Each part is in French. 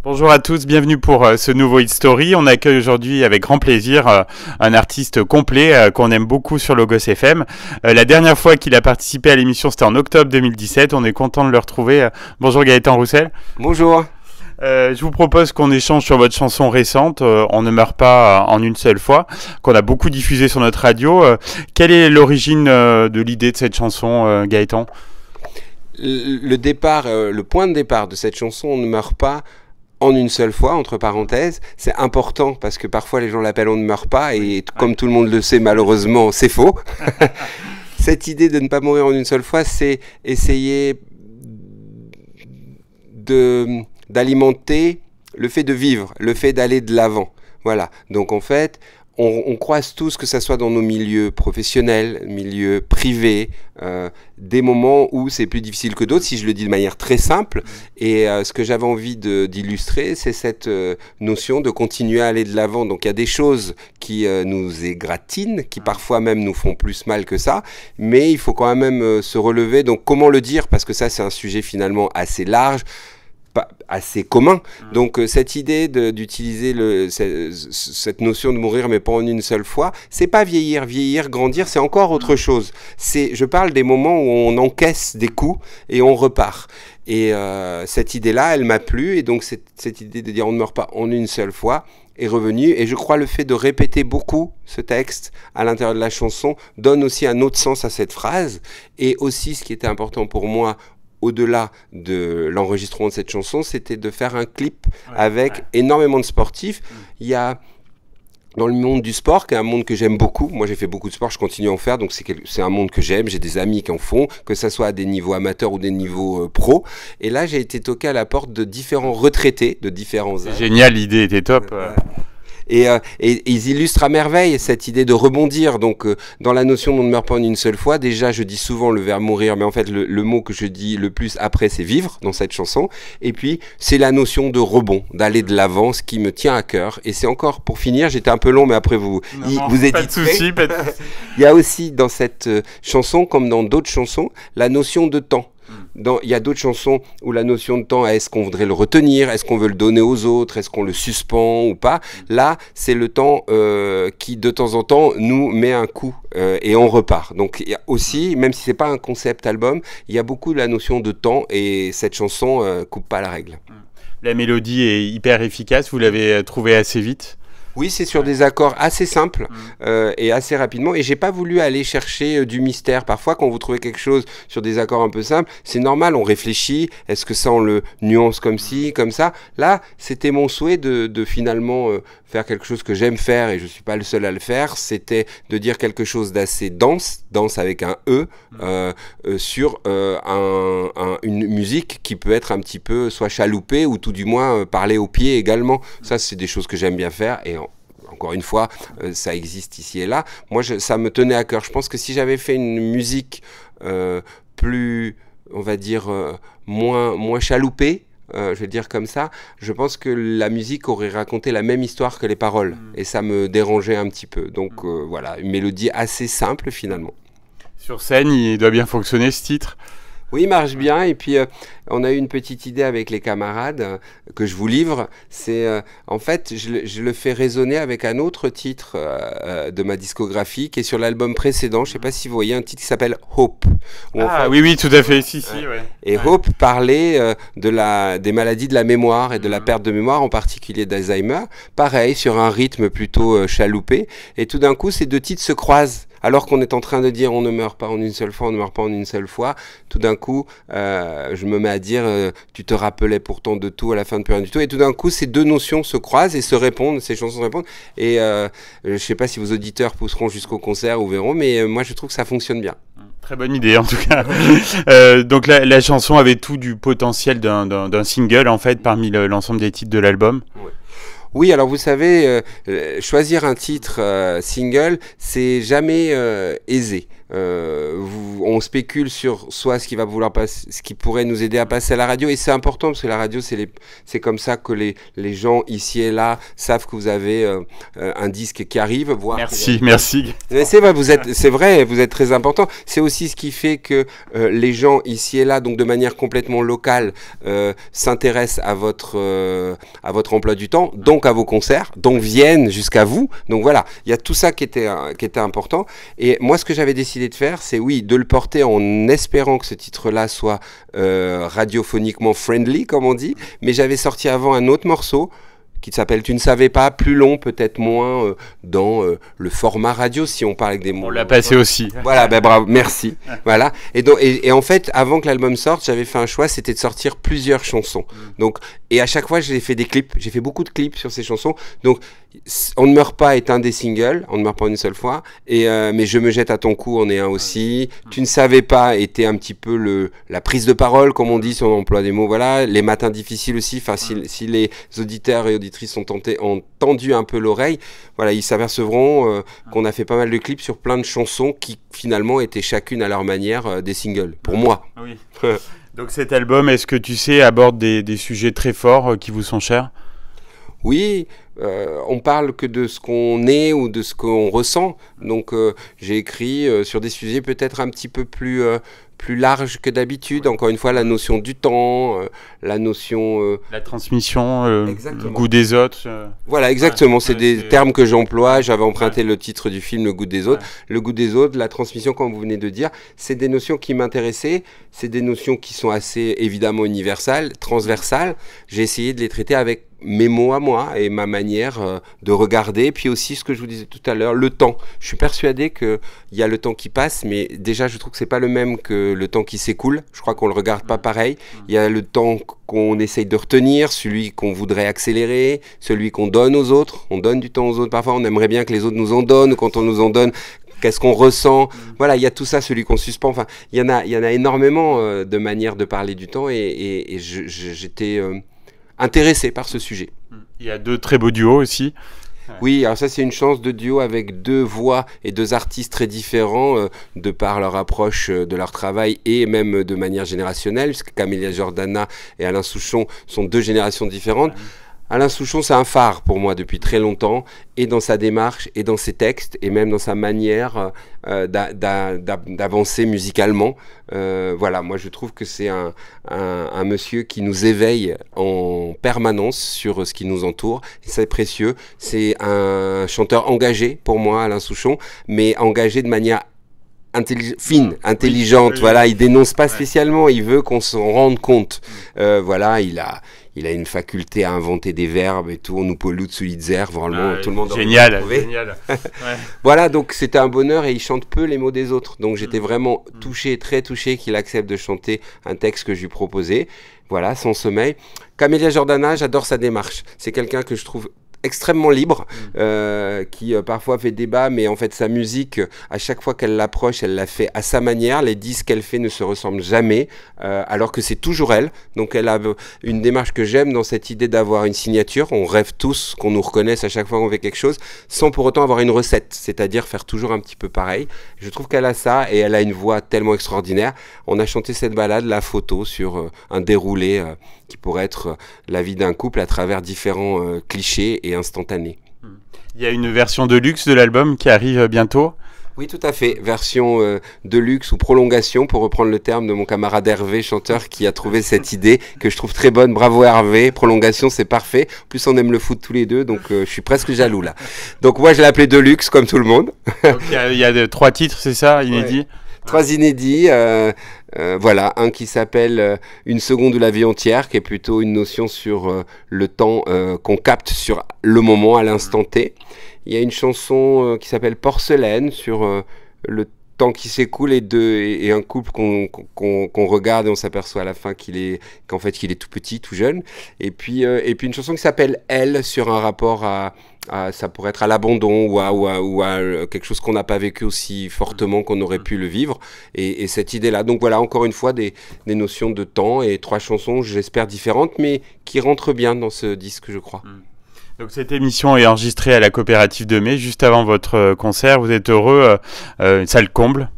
Bonjour à tous, bienvenue pour ce nouveau Hit Story. On accueille aujourd'hui avec grand plaisir un artiste complet qu'on aime beaucoup sur Logos FM. La dernière fois qu'il a participé à l'émission, c'était en octobre 2017. On est content de le retrouver. Bonjour Gaëtan Roussel. Bonjour. Je vous propose qu'on échange sur votre chanson récente, On ne meurt pas en une seule fois, qu'on a beaucoup diffusée sur notre radio. Quelle est l'origine de l'idée de cette chanson, Gaëtan ? Le point de départ de cette chanson, On ne meurt pas en une seule fois, entre parenthèses, c'est important parce que parfois les gens l'appellent On ne meurt pas et comme tout le monde le sait, malheureusement, c'est faux. Cette idée de ne pas mourir en une seule fois, c'est essayer d'alimenter le fait de vivre, le fait d'aller de l'avant. Voilà. Donc en fait, on croise tous, que ça soit dans nos milieux professionnels, milieux privés, des moments où c'est plus difficile que d'autres, si je le dis de manière très simple. Et ce que j'avais envie d'illustrer, c'est cette notion de continuer à aller de l'avant. Donc il y a des choses qui nous égratignent, qui parfois même nous font plus mal que ça, mais il faut quand même se relever. Donc comment le dire ? Parce que ça, c'est un sujet finalement assez large, assez commun. Donc cette idée d'utiliser cette notion de mourir mais pas en une seule fois, c'est pas vieillir, grandir, c'est encore autre chose. Je parle des moments où on encaisse des coups et on repart. Et cette idée-là, elle m'a plu, et donc cette idée de dire on ne meurt pas en une seule fois est revenue, et je crois le fait de répéter beaucoup ce texte à l'intérieur de la chanson donne aussi un autre sens à cette phrase. Et aussi, ce qui était important pour moi au-delà de l'enregistrement de cette chanson, c'était de faire un clip avec énormément de sportifs. Il y a, dans le monde du sport, qui est un monde que j'aime beaucoup, moi j'ai fait beaucoup de sport, je continue à en faire, donc c'est un monde que j'aime, j'ai des amis qui en font, que ça soit à des niveaux amateurs ou des niveaux pro. Et là, j'ai été toqué à la porte de différents retraités, de différents âges. Génial, l'idée était top. Et ils illustrent à merveille cette idée de rebondir. Donc, dans la notion On ne meurt pas en une seule fois, déjà, je dis souvent le verbe mourir, mais en fait, le mot que je dis le plus après, c'est vivre, dans cette chanson. Et puis, c'est la notion de rebond, d'aller de l'avant, ce qui me tient à cœur. Et c'est encore, pour finir, j'étais un peu long, mais après, vous éditerez. Pas de souci, pas de souci. Il y a aussi, dans cette chanson, comme dans d'autres chansons, la notion de temps. Il y a d'autres chansons où la notion de temps, est-ce qu'on voudrait le retenir, est-ce qu'on veut le donner aux autres, est-ce qu'on le suspend ou pas. Là, c'est le temps qui, de temps en temps, nous met un coup et on repart. Donc, il y a aussi, même si c'est pas un concept album, il y a beaucoup de la notion de temps, et cette chanson coupe pas la règle. La mélodie est hyper efficace, vous l'avez trouvée assez vite ? Oui, c'est sur des accords assez simples et assez rapidement. Et j'ai pas voulu aller chercher du mystère. Parfois, quand vous trouvez quelque chose sur des accords un peu simples, c'est normal, on réfléchit. Est-ce que ça, on le nuance comme ci, comme ça ? Là, c'était mon souhait de finalement faire quelque chose que j'aime faire, et je suis pas le seul à le faire. C'était de dire quelque chose d'assez dense avec un E, sur une musique qui peut être un petit peu soit chaloupée ou tout du moins parler au pied également. Ça, c'est des choses que j'aime bien faire, et encore une fois, ça existe ici et là. Moi, ça me tenait à cœur. Je pense que si j'avais fait une musique plus, on va dire, moins chaloupée, je vais le dire comme ça, je pense que la musique aurait raconté la même histoire que les paroles. Et ça me dérangeait un petit peu. Donc voilà, une mélodie assez simple finalement. Sur scène, il doit bien fonctionner ce titre ? Oui, il marche bien. Et puis, on a eu une petite idée avec les camarades que je vous livre. C'est, en fait, je le fais résonner avec un autre titre de ma discographie qui est sur l'album précédent. Je ne sais pas si vous voyez un titre qui s'appelle Hope. Oui, tout à fait. Si, ouais. Et Hope parlait des maladies de la mémoire et de la perte de mémoire, en particulier d'Alzheimer. Pareil, sur un rythme plutôt chaloupé. Et tout d'un coup, ces deux titres se croisent. Alors qu'on est en train de dire on ne meurt pas en une seule fois, on ne meurt pas en une seule fois, tout d'un coup, je me mets à dire tu te rappelais pourtant de tout à la fin de plus rien du tout. Et tout d'un coup, ces deux notions se croisent et se répondent, ces chansons se répondent. Et je ne sais pas si vos auditeurs pousseront jusqu'au concert ou verront, mais moi je trouve que ça fonctionne bien. Très bonne idée en tout cas. Donc la chanson avait tout du potentiel d'un single en fait parmi l'ensemble des titres de l'album. Ouais. Oui, alors vous savez, choisir un titre single, c'est jamais aisé. on spécule sur soit ce qui va vouloir passer, ce qui pourrait nous aider à passer à la radio, et c'est important parce que la radio, c'est comme ça que les gens ici et là savent que vous avez un disque qui arrive. Voire merci. Mais c'est vrai, vous êtes très important. C'est aussi ce qui fait que les gens ici et là, donc de manière complètement locale, s'intéressent à votre emploi du temps, donc à vos concerts, donc viennent jusqu'à vous. Donc voilà, il y a tout ça qui était important. Et moi, ce que j'avais décidé de faire, c'est de le porter en espérant que ce titre-là soit radiophoniquement friendly, comme on dit. Mais j'avais sorti avant un autre morceau qui s'appelle Tu ne savais pas, plus long, peut-être moins dans le format radio, si on parle avec des mots. On l'a passé aussi. Voilà, bravo, merci. Voilà. Et en fait, avant que l'album sorte, j'avais fait un choix, c'était de sortir plusieurs chansons. Donc, et à chaque fois, j'ai fait des clips. J'ai fait beaucoup de clips sur ces chansons. Donc, On ne meurt pas est un des singles, On ne meurt pas une seule fois. Mais Je me jette à ton cou en est un aussi. Tu ne savais pas était un petit peu la prise de parole, comme on dit, si on emploie des mots. Voilà. Les matins difficiles aussi. Enfin, si les auditeurs et auditrices ont tendu un peu l'oreille, voilà, ils s'apercevront qu'on a fait pas mal de clips sur plein de chansons qui finalement étaient chacune à leur manière des singles. Pour moi. Oui. Donc cet album, est-ce que tu sais, aborde des sujets très forts qui vous sont chers ? Oui, on parle que de ce qu'on est ou de ce qu'on ressent. Donc j'ai écrit sur des sujets peut-être un petit peu plus larges que d'habitude. Encore une fois, la notion du temps, la notion... la transmission, le goût des autres. Voilà, exactement. C'est des termes que j'emploie. J'avais emprunté le titre du film, Le goût des autres. Le goût des autres, la transmission, comme vous venez de dire, c'est des notions qui m'intéressaient. C'est des notions qui sont assez évidemment universelles, transversales. J'ai essayé de les traiter avec mes mots à moi et ma manière de regarder, puis aussi ce que je vous disais tout à l'heure, le temps. Je suis persuadé qu'il y a le temps qui passe, mais déjà je trouve que c'est pas le même que le temps qui s'écoule. Je crois qu'on le regarde pas pareil. Il y a le temps qu'on essaye de retenir, celui qu'on voudrait accélérer, celui qu'on donne aux autres. On donne du temps aux autres, parfois on aimerait bien que les autres nous en donnent. Quand on nous en donne, qu'est-ce qu'on ressent? Voilà, il y a tout ça, celui qu'on suspend. Enfin, il y en a énormément de manières de parler du temps et j'étais intéressé par ce sujet. Il y a 2 très beaux duos aussi. Oui, alors ça c'est une chance de duo avec 2 voix et 2 artistes très différents de par leur approche de leur travail et même de manière générationnelle, puisque Camélia Jordana et Alain Souchon sont 2 générations différentes. Alain Souchon, c'est un phare pour moi depuis très longtemps, et dans sa démarche, et dans ses textes, et même dans sa manière d'avancer musicalement. Voilà, moi je trouve que c'est un monsieur qui nous éveille en permanence sur ce qui nous entoure, et c'est précieux. C'est un chanteur engagé pour moi, Alain Souchon, mais engagé de manière fine, intelligente. Voilà, il dénonce pas spécialement, il veut qu'on s'en rende compte. Voilà, il a une faculté à inventer des verbes et tout. On nous pollue de Sulitzer, vraiment, tout le monde. Génial. Voilà, donc c'était un bonheur et il chante peu les mots des autres. Donc j'étais vraiment touché, très touché qu'il accepte de chanter un texte que je lui proposais. Voilà, Sans sommeil. Camélia Jordana, j'adore sa démarche. C'est quelqu'un que je trouve extrêmement libre, qui parfois fait débat, mais en fait sa musique, à chaque fois qu'elle l'approche, elle la fait à sa manière. Les disques qu'elle fait ne se ressemblent jamais, alors que c'est toujours elle. Donc elle a une démarche que j'aime dans cette idée d'avoir une signature. On rêve tous qu'on nous reconnaisse à chaque fois qu'on fait quelque chose, sans pour autant avoir une recette, c'est-à-dire faire toujours un petit peu pareil. Je trouve qu'elle a ça et elle a une voix tellement extraordinaire. On a chanté cette balade, La photo, sur un déroulé qui pourrait être la vie d'un couple à travers différents clichés et instantanés. Il y a une version de luxe de l'album qui arrive bientôt. Oui, tout à fait. Version de luxe ou prolongation, pour reprendre le terme de mon camarade Hervé, chanteur, qui a trouvé cette idée que je trouve très bonne. Bravo Hervé. Prolongation, c'est parfait. En plus, on aime le foot tous les deux, donc je suis presque jaloux là. Donc moi, je l'ai appelé de luxe, comme tout le monde. Donc, il y a 3 titres, c'est ça, inédits? Ouais. 3 inédits. Voilà, un qui s'appelle Une seconde de la vie entière, qui est plutôt une notion sur le temps qu'on capte sur le moment, à l'instant T. Il y a une chanson qui s'appelle Porcelaine, sur le temps qui s'écoule et un couple qu'on regarde et on s'aperçoit à la fin qu'en fait qu'il est tout petit, tout jeune. Et puis une chanson qui s'appelle Elle, sur un rapport ça pourrait être à l'abandon ou à quelque chose qu'on n'a pas vécu aussi fortement qu'on aurait pu le vivre, et cette idée-là. Donc voilà, encore une fois, des notions de temps et 3 chansons, j'espère différentes, mais qui rentrent bien dans ce disque, je crois. Donc cette émission est enregistrée à la Coopérative de Mai, juste avant votre concert. Vous êtes heureux, salle comble?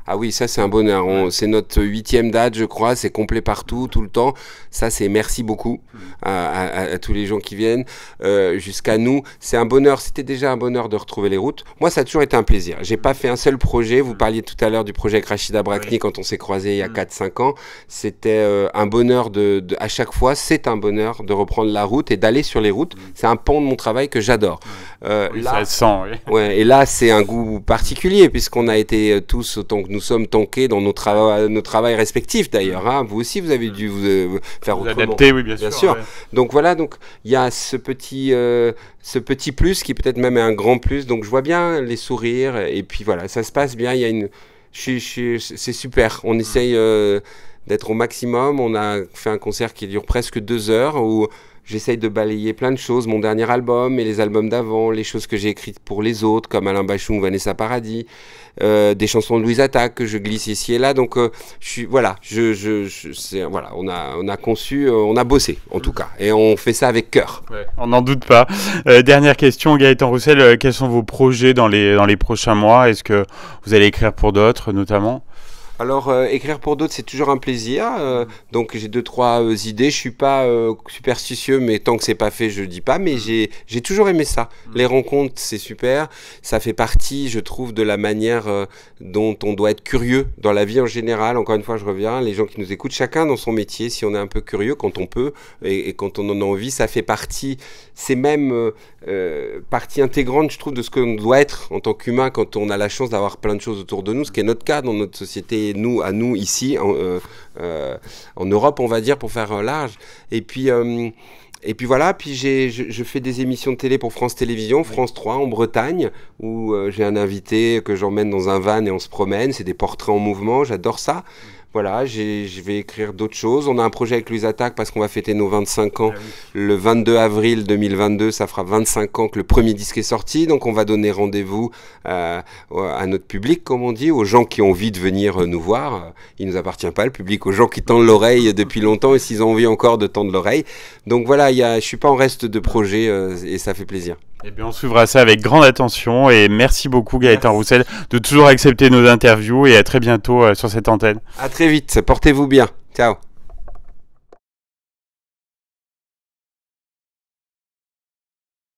Ah oui, ça c'est un bonheur. C'est notre 8e date, je crois. C'est complet partout, tout le temps. Ça, c'est merci beaucoup à tous les gens qui viennent jusqu'à nous. C'est un bonheur. C'était déjà un bonheur de retrouver les routes. Moi, ça a toujours été un plaisir. J'ai pas fait un seul projet. Vous parliez tout à l'heure du projet avec Rachida Brakni quand on s'est croisés il y a 4-5 ans. C'était un bonheur à chaque fois. C'est un bonheur de reprendre la route et d'aller sur les routes. C'est un pan de mon travail que j'adore. Oui, là, ça se sent, oui. Ouais, et là, c'est un goût particulier puisqu'on a été tous autant que nous sommes tankés dans nos travails respectifs d'ailleurs. Hein. Vous aussi, vous avez dû vous faire autrement. Adapter, oui, bien sûr. Ouais. Donc voilà, donc il y a ce petit plus qui peut-être même est un grand plus. Donc je vois bien les sourires et puis voilà, ça se passe bien. Il y a c'est super. On essaye d'être au maximum. On a fait un concert qui dure presque 2 heures où j'essaye de balayer plein de choses, mon dernier album et les albums d'avant, les choses que j'ai écrites pour les autres, comme Alain Bachung, Vanessa Paradis, des chansons de Louise Attaque que je glisse ici et là. Donc, voilà, on a conçu, on a bossé en tout cas, et on fait ça avec cœur. Ouais, on n'en doute pas. Dernière question, Gaëtan Roussel, quels sont vos projets dans les prochains mois? Est-ce que vous allez écrire pour d'autres, notamment? Alors, écrire pour d'autres, c'est toujours un plaisir. Donc, j'ai 2-3 idées. Je suis pas superstitieux, mais tant que c'est pas fait, je dis pas. Mais j'ai toujours aimé ça. Les rencontres, c'est super. Ça fait partie, je trouve, de la manière dont on doit être curieux dans la vie en général. Encore une fois, je reviens. Les gens qui nous écoutent, chacun dans son métier, si on est un peu curieux, quand on peut et quand on en a envie, ça fait partie. C'est même partie intégrante, je trouve, de ce qu'on doit être en tant qu'humain quand on a la chance d'avoir plein de choses autour de nous, ce qui est notre cas dans notre société. À nous ici en Europe, on va dire, pour faire large. Et puis voilà, puis je fais des émissions de télé pour France Télévisions, France 3 en Bretagne, où j'ai un invité que j'emmène dans un van et on se promène. C'est des portraits en mouvement, j'adore ça. Voilà, je vais écrire d'autres choses. On a un projet avec Louise Attaque parce qu'on va fêter nos 25 ans. Le 22 avril 2022, ça fera 25 ans que le premier disque est sorti. Donc on va donner rendez-vous à notre public, comme on dit, aux gens qui ont envie de venir nous voir. Il ne nous appartient pas, le public, aux gens qui tendent l'oreille depuis longtemps et s'ils ont envie encore de tendre l'oreille. Donc voilà, je ne suis pas en reste de projet et ça fait plaisir. Eh bien, on suivra ça avec grande attention et merci beaucoup Gaëtan Roussel de toujours accepter nos interviews et à très bientôt sur cette antenne. À très vite, portez-vous bien. Ciao.